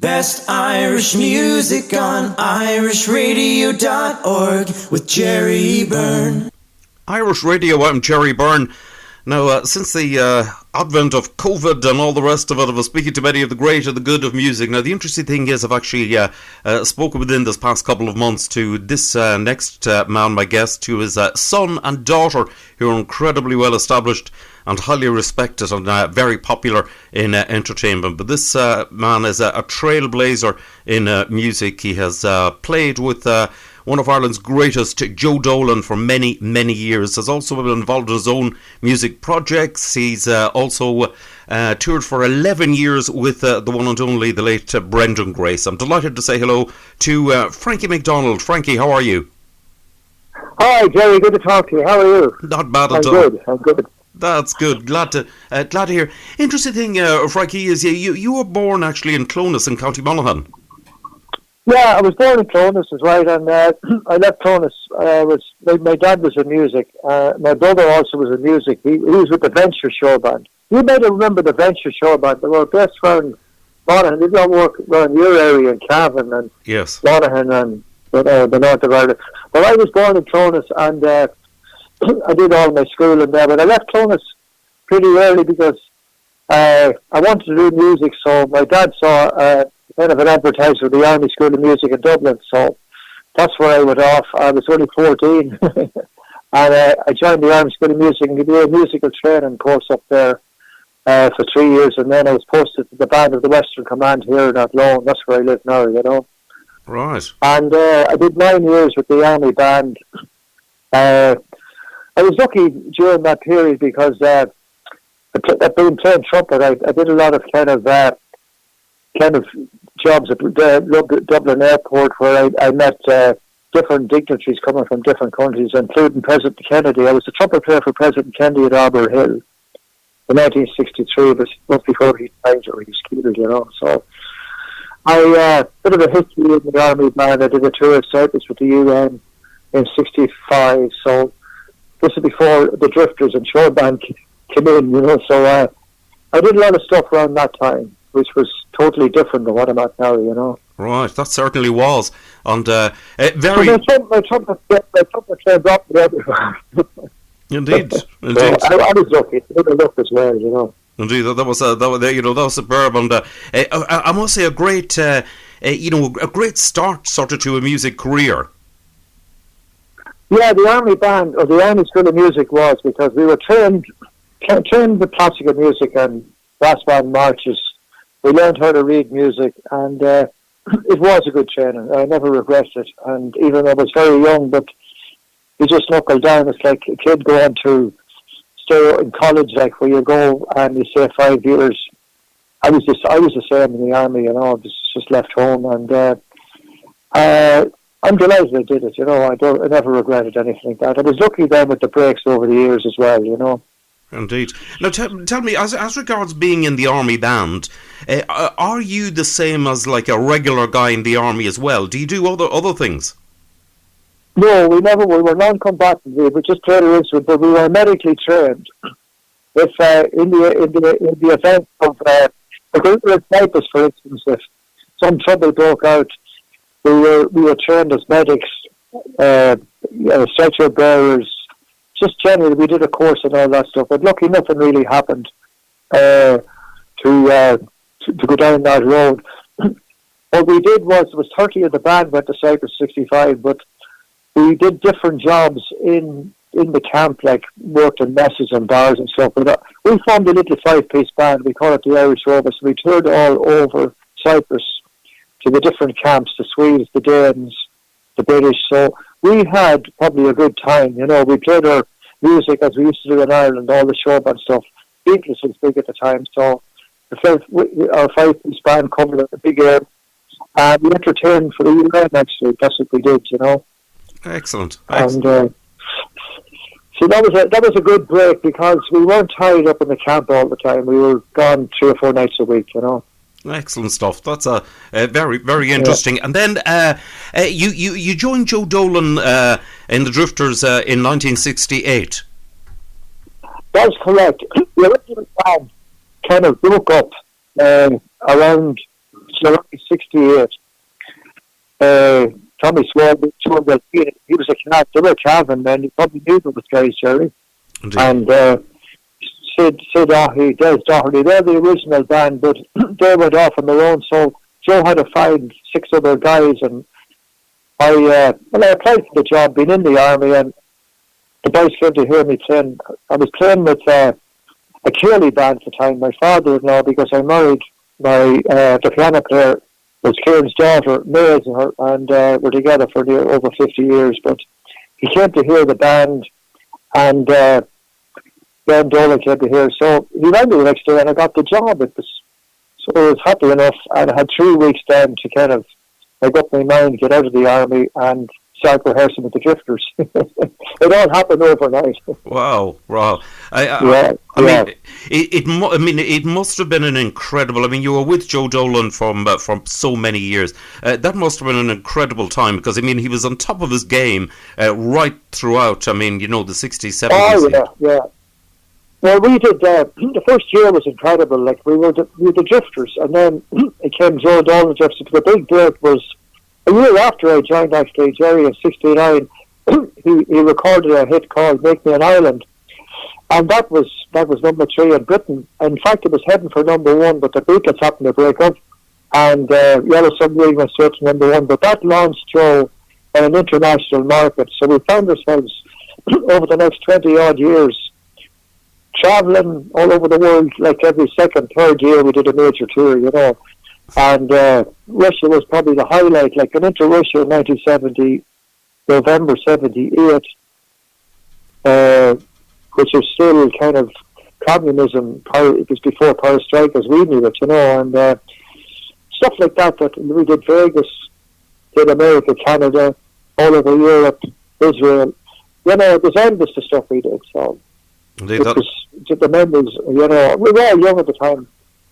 Best Irish music on irishradio.org with Jerry Byrne. Irish Radio, I'm Jerry Byrne. Now, since the advent of COVID and all the rest of it, I was speaking to many of the great and the good of music. Now, the interesting thing is I've actually spoken within this past couple of months to this next man, my guest, who is son and daughter, who are incredibly well established and highly respected and very popular in entertainment. But this man is a trailblazer in music. He has played with one of Ireland's greatest, Joe Dolan, for many, many years. Has also been involved in his own music projects. He's also toured for 11 years with the one and only, the late Brenda Grace. I'm delighted to say hello to Frankie McDonald. Frankie, how are you? Hi, Jerry. Good to talk to you. How are you? Not bad at all. I'm good. That's good. Glad to hear. Interesting thing, Frankie, is you were born actually in Clonus in County Monaghan. Yeah, I was born in Clonus, is right, and I left Clonus. My dad was in music. My brother also was in music. He was with the Venture Show Band. You may remember the Venture Show Band. They were based around Monaghan. They don't work around your area in Cavan and yes, Monaghan and the north of Ireland. But I was born in Clonus, and I did all my schooling there. But I left Clonus pretty early because I wanted to do music. So my dad saw kind of an advertisement for the Army School of Music in Dublin, so that's where I went off. I was only 14 and I joined the Army School of Music and did a musical training course up there for 3 years, and then I was posted to the band of the Western Command here in Athlone. That's where I live now, you know. Right. And I did 9 years with the Army band. I was lucky during that period because I've been playing trumpet. I did a lot of kind of jobs at Dublin Airport, where I met different dignitaries coming from different countries, including President Kennedy. I was the trumpet player for President Kennedy at Arbor Hill in 1963, but not before he died or he was killed, you know. So I bit of a history in the Army band. I did a tour of Cyprus with the UN in 65, so this is before the Drifters and Shore Band came in, you know. So I did a lot of stuff around that time, which was totally different than what I'm at now, you know. Right, that certainly was. And very... So my trumpet played dropped everywhere. Indeed. So I was lucky. I did luck as well, you know. Indeed, that was superb. And I must say a great, a great start sort of to a music career. Yeah, the Army band, or the Army School of Music was, because we were trained with classical music and brass band marches. We learned how to read music, and it was a good training. I never regretted it. And even though I was very young, but you just knuckle down. It's like a kid going to stay in college, like where you go and you stay 5 years. I was the same in the Army, you know. I was just left home, and I'm delighted I did it. You know, I never regretted anything like that. I was lucky then with the breaks over the years as well, you know. Indeed. Now, tell me, as regards being in the Army band, are you the same as like a regular guy in the Army as well? Do you do other things? No, we were non-combatant. We were just played instruments, but we were medically trained. If in the event of a typist, for instance, if some trouble broke out, we were trained as medics, stretcher bearers. Just generally, we did a course and all that stuff. But lucky, nothing really happened to go down that road. What we did was, there was 30 of the band went to Cyprus 65, but we did different jobs in the camp, like worked in messes and bars and stuff. But we formed a little 5-piece band. We call it the Irish Robots. We toured all over Cyprus to the different camps, the Swedes, the Danes, the British. So we had probably a good time, you know. We played our music as we used to do in Ireland, all the show band stuff. Beatles was big at the time, so our 5-piece band covered a big area. And we entertained for the UN, actually. That's what we did, you know. Excellent. And so that was a good break, because we weren't tied up in the camp all the time. We were gone 3 or 4 nights a week, you know. Excellent stuff. That's very, very interesting. Yeah. And then you joined Joe Dolan in the Drifters in 1968. That's correct. The original band kind of broke up around July 68. Tommy Swab, he was they were Calvin, man. You probably knew those guys, Jerry. Indeed. And Sid Doherty, Des Doherty, they're the original band, but they went off on their own. So Joe had to find 6 other guys, and I applied for the job, being in the army, and the boys came to hear me playing. I was playing with a Kearley band at the time, my father-in-law, because I married the piano player was Kieran's daughter, Mays, and we're together for over 50 years. But he came to hear the band, and Joe Dolan came to hear. So he rang me the next day, and I got the job. So I was happy enough, and I had 3 weeks then to kind of make up my mind, get out of the army, and start rehearsing with the Drifters. It all happened overnight. Wow! It must have been an incredible. I mean, you were with Joe Dolan from so many years. That must have been an incredible time, because I mean, he was on top of his game right throughout. I mean, the 60s, 70s. Oh yeah. Well, we did. The first year was incredible. Like we were the Drifters, and then it came Joe Dolan Drifters. The big break was a year after I joined, actually, Jerry, in '69. he recorded a hit called "Make Me an Island," and that was number 3 in Britain. In fact, it was heading for number 1, but the Beatles happened to break up, and Yellow Submarine went straight to number 1. But that launched Joe on an international market. So we found ourselves over the next 20-odd years travelling all over the world. Like every second, third year, we did a major tour, And Russia was probably the highlight. Like, I went to Russia in 1970, November 78, which was still kind of communism. It was before perestroika as we knew it, and stuff like that we did. Vegas, did America, Canada, all over Europe, Israel. It was endless the stuff we did. So Indeed, it was just the memories. We were all young at the time,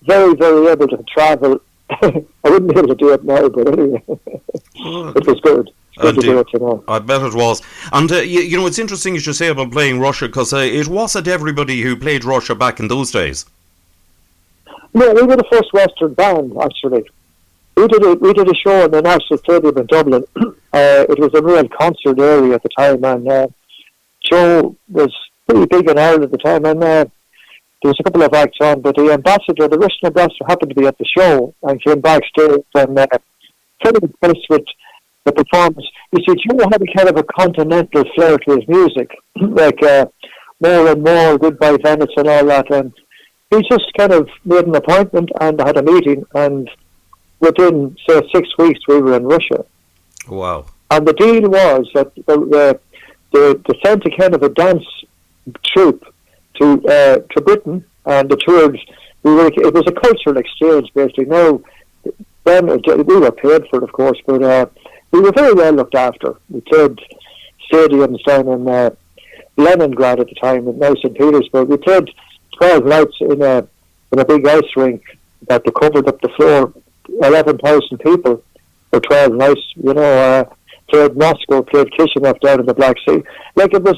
very, very able to travel. I wouldn't be able to do it now, but anyway, it was good. To do it, I bet it was. And it's interesting as you say about playing Russia, because it wasn't everybody who played Russia back in those days. No, we were the first Western band, actually. We did a show in the National Stadium in Dublin. It was a real concert area at the time, and Joe was pretty big in Ireland at the time, and there was a couple of acts on, but the Russian ambassador happened to be at the show and came backstage and kind of impressed with the performance. You see, Joe had a kind of a continental flair to his music, like More and More, Goodbye Venice and all that, and he just kind of made an appointment and had a meeting, and within, say, 6 weeks we were in Russia. Wow. And the deal was that they sent a kind of a dance troupe to Britain, and the tours. It was a cultural exchange, basically. Now, then we were paid for it, of course, but we were very well looked after. We played stadiums down in Leningrad at the time, and now St. Petersburg. We played 12 nights in a big ice rink that they covered up the floor, 11,000 people for 12 nights. Played Moscow, played Kishinev down in the Black Sea. Like, it was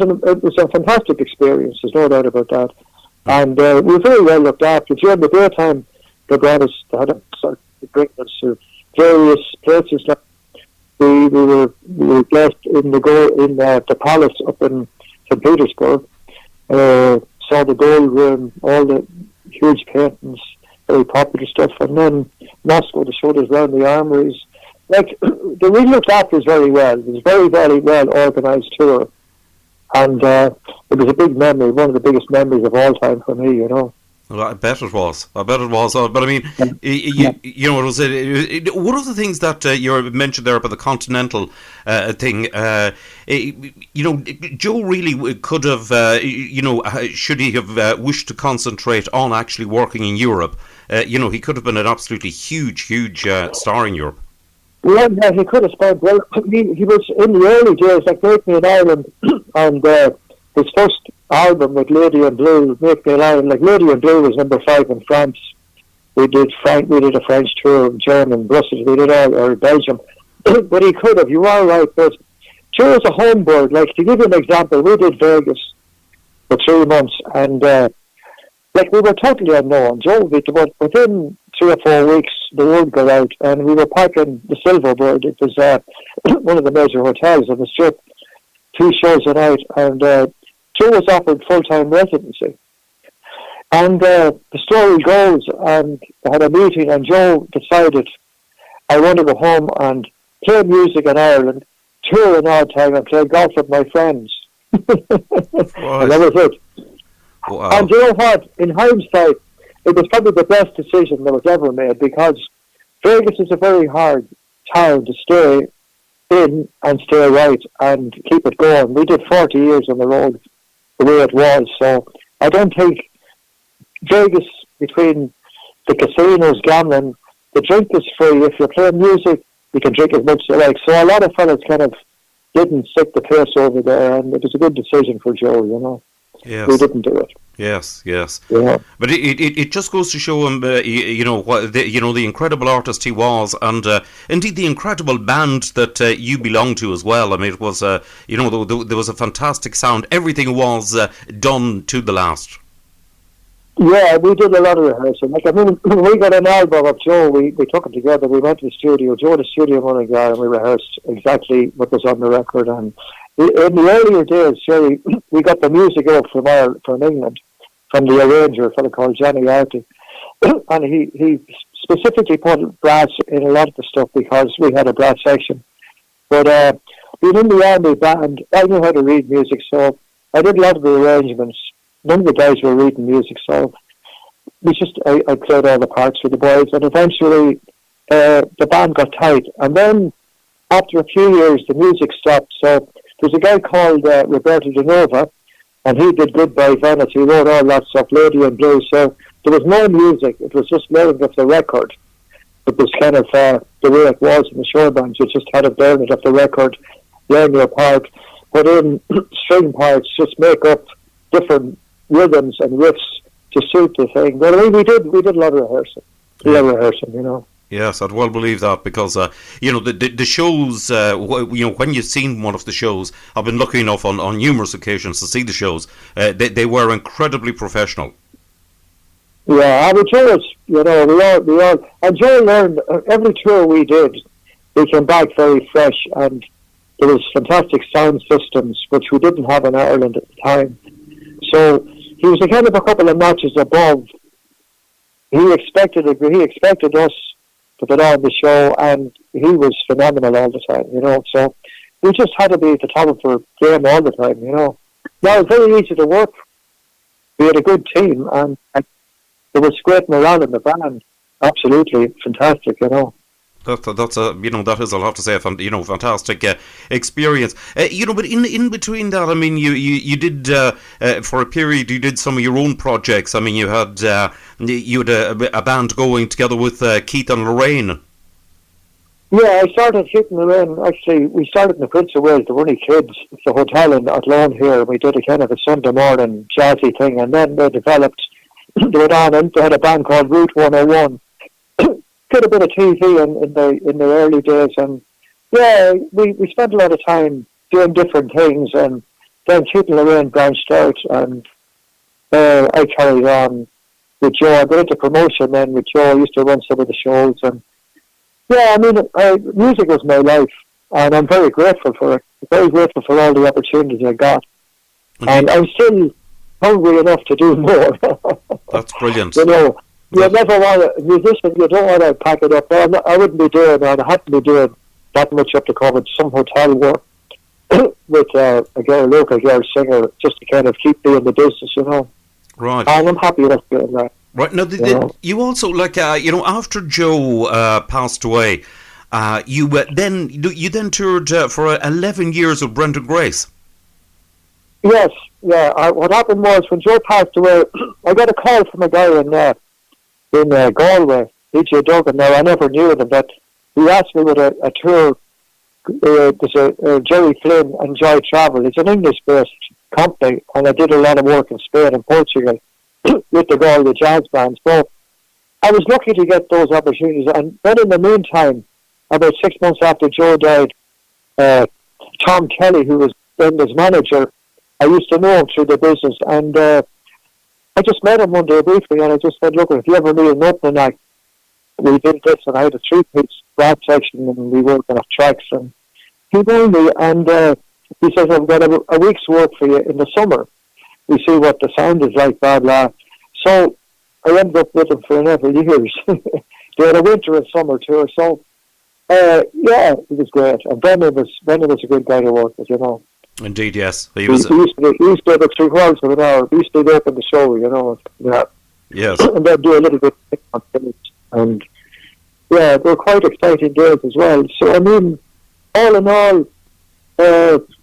a fantastic experience. There's no doubt about that. And we were very well looked after. During the daytime, they had to bring us to various places. Like we were blessed in the palace up in St. Petersburg. Saw the gold room, all the huge paintings, very popular stuff. And then Moscow, they showed us around the armories. Like, they really looked after us very well. It was a very, very well organised tour. And it was a big memory, one of the biggest memories of all time for me, Well, I bet it was. But I mean, it was one of the things that you mentioned there about the continental thing. Joe really could have, should he have wished to concentrate on actually working in Europe, he could have been an absolutely huge star in Europe. Yeah, he could have spent. Well, he was in the early days, like Make Me an Island, and his first album with Lady in Blue, Make Me an Island. Like, Lady in Blue was number 5 in France. We did a French tour in Germany, Brussels. We did or Belgium. But he could have. You are right. But Joe was a home bird. Like, to give you an example, we did Vegas for 3 months, and we were totally unknown. Joe, but within 3 or 4 weeks, the word got out, and we were packing the Silverbird. It was one of the major hotels on the strip, 2 shows a night, and Joe was offered full-time residency. And the story goes, and they had a meeting, and Joe decided, I want to go home and play music in Ireland, tour an odd time, and play golf with my friends. And that was it. Wow. And you know what? In hindsight, it was probably the best decision that was ever made, because Vegas is a very hard town to stay in and stay right and keep it going. We did 40 years on the road the way it was, so I don't think Vegas, between the casinos, gambling, the drink is free. If you're playing music, you can drink as much as you like. So a lot of fellas kind of didn't stick the pace over there, and it was a good decision for Joe, you know. Yes. We didn't do it. Yes. Yeah. But it just goes to show him, the incredible artist he was, and indeed the incredible band that you belong to as well. I mean, it was, there was a fantastic sound. Everything was done to the last. Yeah, we did a lot of rehearsing. Like, I mean, we got an album of Joe, we took it together, we went to the studio, Joe the studio running guy, and we rehearsed exactly what was on the record. And in the earlier days, Jerry, we got the music out from England, from the arranger, a fellow called Johnny Arty. And he specifically put brass in a lot of the stuff because we had a brass section. But being in the army band, I knew how to read music, so I did a lot of the arrangements. None of the guys were reading music, so I played all the parts with the boys, and eventually the band got tight. And then, after a few years, the music stopped. So there's a guy called Roberto De Nova, and he did Goodbye Venice. He wrote all that stuff, Lady in Blue. So there was no music. It was just layering of the record. It was kind of the way it was in the show bands. You just had to burn it off the record, learn your part, put in string parts, just make up different rhythms and riffs to suit the thing. But I mean, we did a lot of rehearsing. You know. Yes, I'd well believe that, because the shows. When you've seen one of the shows, I've been lucky enough on numerous occasions to see the shows. They were incredibly professional. Yeah, I mean, Joe was, we all, and Joe learned every tour we did. We came back very fresh, and there was fantastic sound systems which we didn't have in Ireland at the time. So he was a kind of a couple of notches above. He expected us to put on the show, and he was phenomenal all the time, you know. So we just had to be at the top of our game all the time, you know. Now, it's very easy to work. We had a good team, and there was great morale in the band. Absolutely fantastic, you know. That is, I'll have to say, fantastic experience. But in between that, I mean, you did for a period, you did some of your own projects. I mean, you had a band going together with Keith and Lorraine. Yeah, I started hitting Lorraine. Actually, we started in the Prince of Wales, the Runny Kids, the hotel in Athlone here, and we did a kind of a Sunday morning jazzy thing, and then they developed. They went on, and they had a band called Route 101. Did a bit of TV in the early days, and yeah, we spent a lot of time doing different things, and then Keith and Lorraine branched out, and I carried on with Joe. I got into promotion then with Joe. I used to run some of the shows, and yeah, I mean, music was my life, and I'm very grateful for it. Very grateful for all the opportunities I got, and I'm still hungry enough to do more. That's brilliant. You know. You never want a musician, you don't want to pack it up. I wouldn't be doing that. I hadn't been doing that much up to cover some hotel work with a local girl singer, just to kind of keep me in the business, you know. Right. And I'm happy enough doing that. Right. Now, you also, after Joe passed away, you then toured for 11 years with Brenda Grace. Yes, yeah. What happened was, when Joe passed away, I got a call from a guy in Galway, DJ Duggan. Now, I never knew him, but he asked me with a tour. There's a Jerry Flynn and Joy Travel. It's an English-based company, and I did a lot of work in Spain and Portugal with the Galway jazz bands. But I was lucky to get those opportunities. And then in the meantime, about 6 months after Joe died, Tom Kelly, who was Brenda's manager, I used to know him through the business, and I just met him one day briefly, and I just said, look, if you ever need an opening act, we did this, and I had a 3-piece brass section, and we worked on tracks, and he rang me, and he says, I've got a week's work for you in the summer. We see what the sound is like, blah, blah. So I ended up with him for several years. They had a winter and summer tour, so yeah, it was great. And Brendan was a good guy to work with, you know. Indeed, yes. He used to do about 3 quarters of an hour. He used to open the show, you know. Yeah. Yes. And then do a little bit on finish. And yeah, they were quite exciting days as well. So I mean, all in all,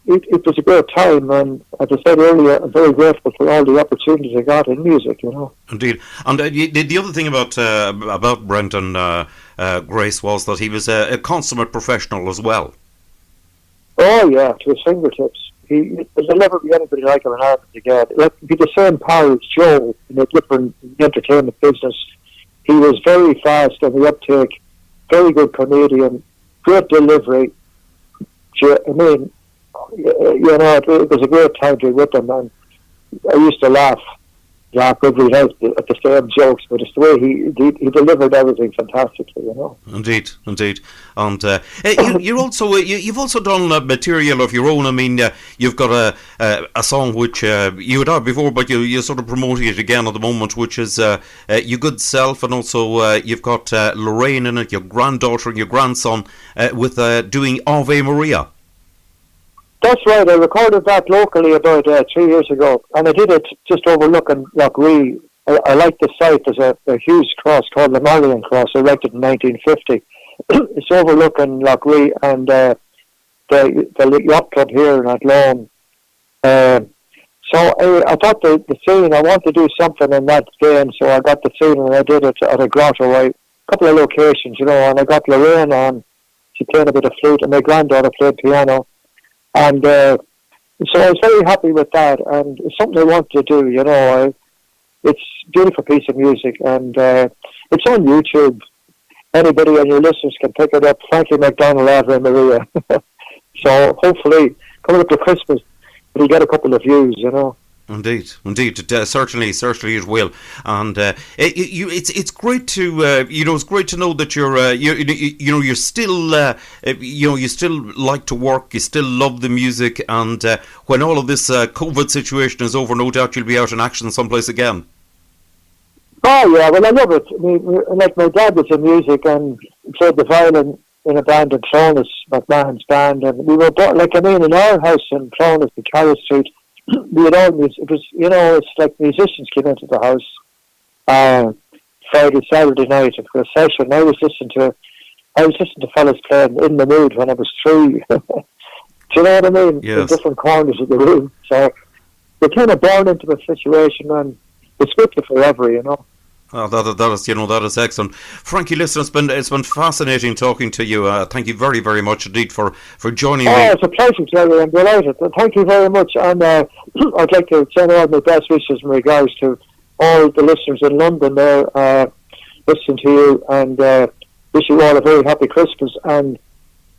it was a great time, and as I said earlier, I'm very grateful for all the opportunities I got in music, you know. Indeed. And the other thing about Brendan Grace was that he was a consummate professional as well. Oh yeah, to his fingertips. There'll never be anybody like him in Ireland again. It'd be the same power as Joe in a different entertainment business. He was very fast on the uptake, very good comedian, great delivery. I mean, you know, it was a great time to be with him, and I used to laugh every night at the same jokes, but it's the way he delivered everything fantastically, you know. Indeed. And you've also done material of your own. I mean, you've got a song which you had out before, but you're sort of promoting it again at the moment, which is Your Good Self, and also you've got Lorraine in it, your granddaughter and your grandson, with doing Ave Maria. That's right. I recorded that locally about 3 years ago, and I did it just overlooking Loughree. I like the site. There's a huge cross called the Marion Cross, erected in 1950. It's overlooking Loughree and the yacht club here in Athlone. So I thought the scene, I wanted to do something in that vein, so I got the scene and I did it at a grotto, a couple of locations, you know, and I got Lorraine on. She played a bit of flute, and my granddaughter played piano. And so I was very happy with that, and it's something I wanted to do, you know. It's a beautiful piece of music, and it's on YouTube. Anybody on your listeners can pick it up, Frankie McDonald, Ave Maria. So hopefully, coming up to Christmas, it'll get a couple of views, you know. Indeed, certainly it will, and it's great to it's great to know that you're still you still like to work, you still love the music, and when all of this COVID situation is over, no doubt you'll be out in action someplace again. Oh yeah, well I love it. I mean, like my dad was in music and played the violin in a band in Clonus, McMahon's band, and we were in our house in Clonus, the Carroll Street. We had all music. It was, you know, it's like musicians came into the house Friday, Saturday night for a session. I was listening to fellas playing In the Mood when I was 3. Do you know what I mean? Yes. In different corners of the room. So we're kind of born into a situation, and it's with you forever, you know. Oh, that is excellent, Frankie. Listen, it's been fascinating talking to you. Thank you very, very much indeed for joining me. Oh, it's a pleasure, Jerry. I'm delighted. Thank you very much, and I'd like to send all my best wishes and regards to all the listeners in London there, listening to you, and wish you all a very happy Christmas and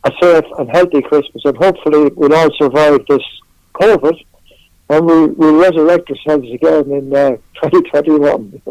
a safe and healthy Christmas, and hopefully we'll all survive this COVID and we'll resurrect ourselves again in 2021.